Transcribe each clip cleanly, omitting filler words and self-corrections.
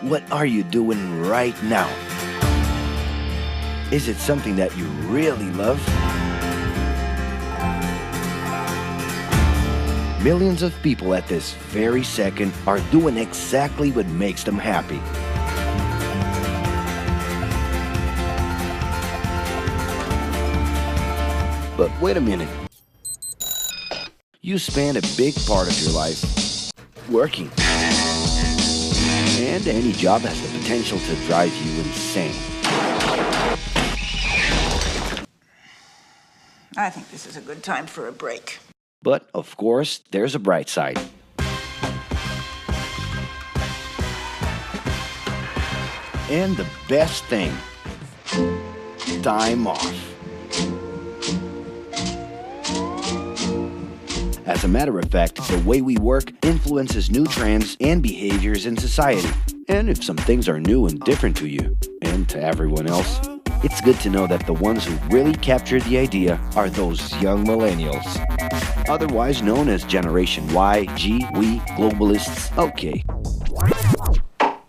What are you doing right now? Is it something that you really love? Millions of people at this very second are doing exactly what makes them happy. But wait a minute. You spend a big part of your life working. And any job has the potential to drive you insane. I think this is a good time for a break. But, of course, there's a bright side. And the best thing, time off. As a matter of fact, the way we work influences new trends and behaviors in society. And if some things are new and different to you, and to everyone else, it's good to know that the ones who really captured the idea are those young millennials. Otherwise known as Generation Y, G, we, globalists. Okay.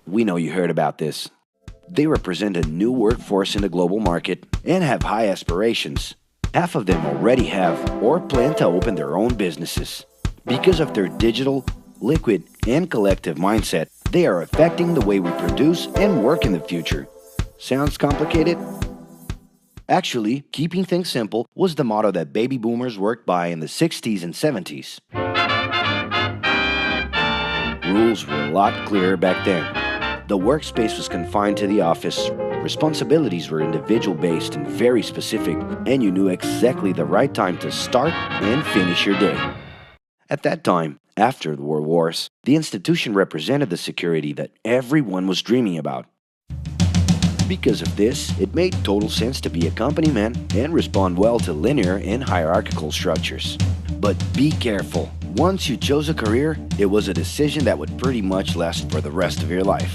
We know you heard about this. They represent a new workforce in the global market and have high aspirations. Half of them already have or plan to open their own businesses. Because of their digital, liquid, and collective mindset, they are affecting the way we produce and work in the future. Sounds complicated? Actually, keeping things simple was the motto that baby boomers worked by in the 60s and 70s. Rules were a lot clearer back then. The workspace was confined to the office. Responsibilities were individual-based and very specific, and you knew exactly the right time to start and finish your day. At that time, after the World Wars, the institution represented the security that everyone was dreaming about. Because of this, it made total sense to be a company man and respond well to linear and hierarchical structures. But be careful. Once you chose a career, it was a decision that would pretty much last for the rest of your life.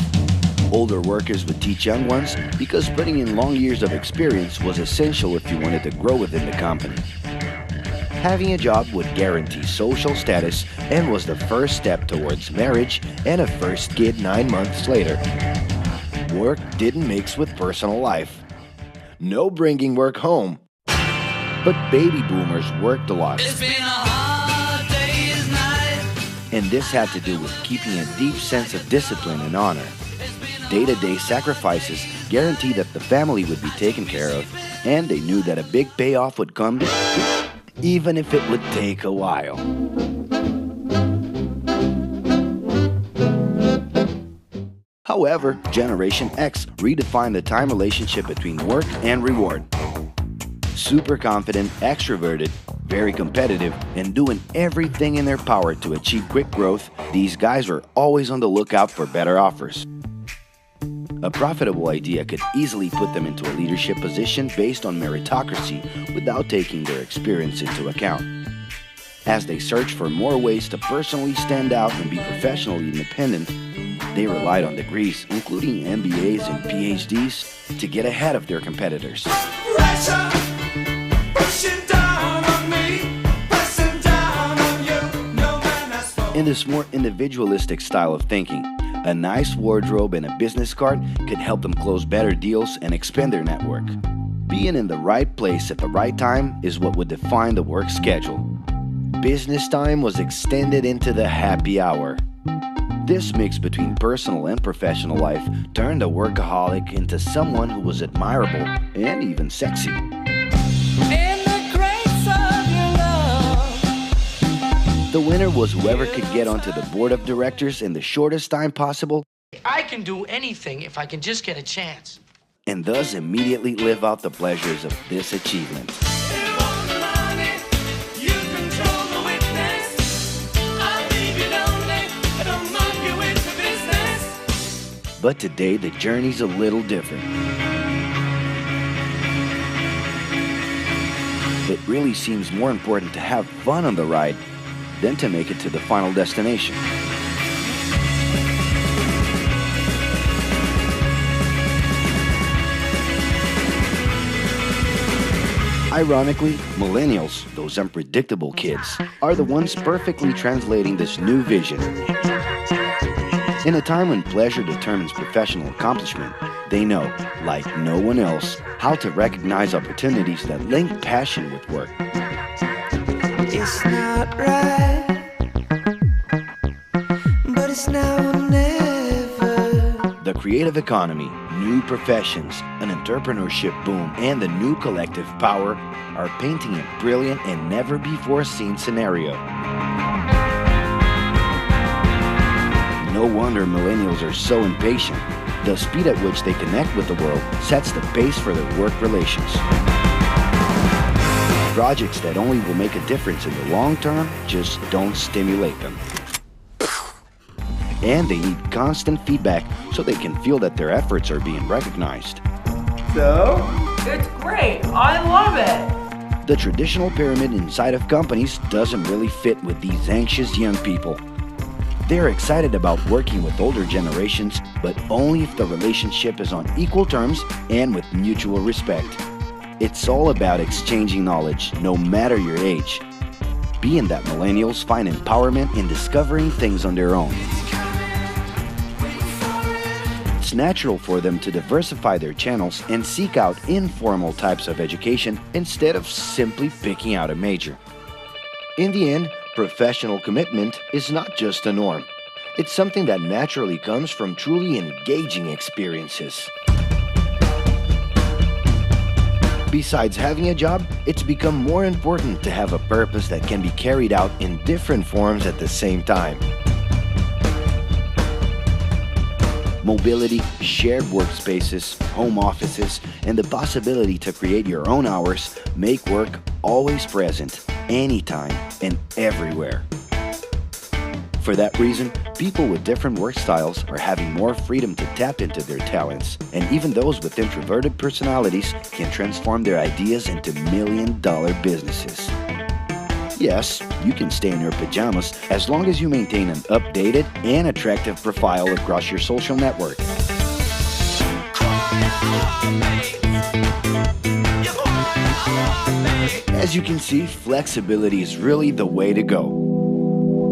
Older workers would teach young ones because putting in long years of experience was essential if you wanted to grow within the company. Having a job would guarantee social status and was the first step towards marriage and a first kid 9 months later. Work didn't mix with personal life. No bringing work home. But baby boomers worked a lot. It's been a hard day's night. And this had to do with keeping a deep sense of discipline and honor. Day-to-day sacrifices guaranteed that the family would be taken care of, and they knew that a big payoff would come, even if it would take a while. However, Generation X redefined the time relationship between work and reward. Super confident, extroverted, very competitive, and doing everything in their power to achieve quick growth, these guys were always on the lookout for better offers. A profitable idea could easily put them into a leadership position based on meritocracy without taking their experience into account. As they searched for more ways to personally stand out and be professionally independent, they relied on degrees, including MBAs and PhDs, to get ahead of their competitors. Pressure, pushing down on me, pressing down on you. No man has spoken. In this more individualistic style of thinking, a nice wardrobe and a business card could help them close better deals and expand their network. Being in the right place at the right time is what would define the work schedule. Business time was extended into the happy hour. This mix between personal and professional life turned a workaholic into someone who was admirable and even sexy. In the grace of your love. The winner was whoever could get onto the board of directors in the shortest time possible I can do anything if I can just get a chance. and thus immediately live out the pleasures of this achievement. You want the money, you control the witness. I'll leave you lonely, don't move you into business. But today, the journey's a little different. It really seems more important to have fun on the ride than to make it to the final destination. Ironically, millennials, those unpredictable kids, are the ones perfectly translating this new vision. In a time when pleasure determines professional accomplishment, they know, like no one else, how to recognize opportunities that link passion with work. It's not right, but it's now or never. The creative economy, new professions, an entrepreneurship boom, and the new collective power are painting a brilliant and never-before-seen scenario. No wonder millennials are so impatient. The speed at which they connect with the world sets the pace for their work relations. Projects that only will make a difference in the long term just don't stimulate them. And they need constant feedback so they can feel that their efforts are being recognized. So? It's great. I love it. The traditional pyramid inside of companies doesn't really fit with these anxious young people. They're excited about working with older generations, but only if the relationship is on equal terms and with mutual respect. It's all about exchanging knowledge, no matter your age. Being that millennials find empowerment in discovering things on their own. It's natural for them to diversify their channels and seek out informal types of education instead of simply picking out a major. In the end, professional commitment is not just a norm. It's something that naturally comes from truly engaging experiences. Besides having a job, it's become more important to have a purpose that can be carried out in different forms at the same time. Mobility, shared workspaces, home offices, and the possibility to create your own hours make work always present, anytime and everywhere. For that reason, people with different work styles are having more freedom to tap into their talents, and even those with introverted personalities can transform their ideas into million-dollar businesses. Yes, you can stay in your pajamas as long as you maintain an updated and attractive profile across your social network. As you can see, flexibility is really the way to go.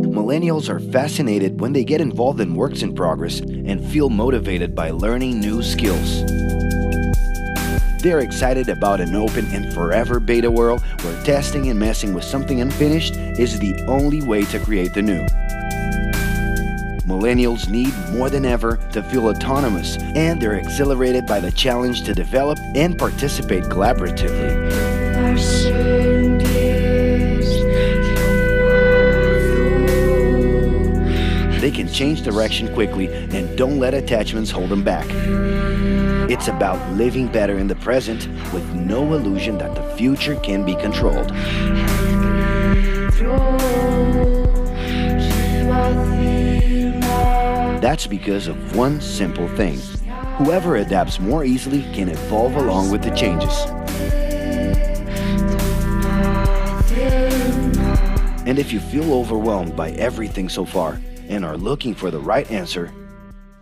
Millennials are fascinated when they get involved in works in progress and feel motivated by learning new skills. They're excited about an open and forever beta world where testing and messing with something unfinished is the only way to create the new. Millennials need more than ever to feel autonomous, and they're exhilarated by the challenge to develop and participate collaboratively. They can change direction quickly and don't let attachments hold them back. It's about living better in the present with no illusion that the future can be controlled. That's because of one simple thing. Whoever adapts more easily can evolve along with the changes. And if you feel overwhelmed by everything so far and are looking for the right answer,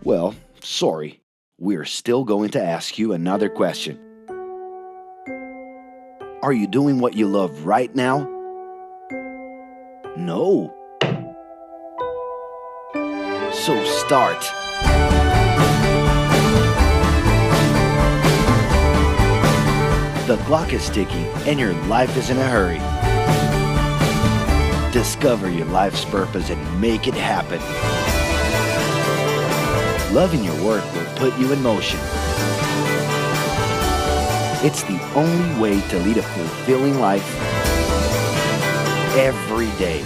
well, sorry. We're still going to ask you another question. Are you doing what you love right now? No. So start. The clock is ticking and your life is in a hurry. Discover your life's purpose and make it happen. Loving your work will put you in motion. It's the only way to lead a fulfilling life every day.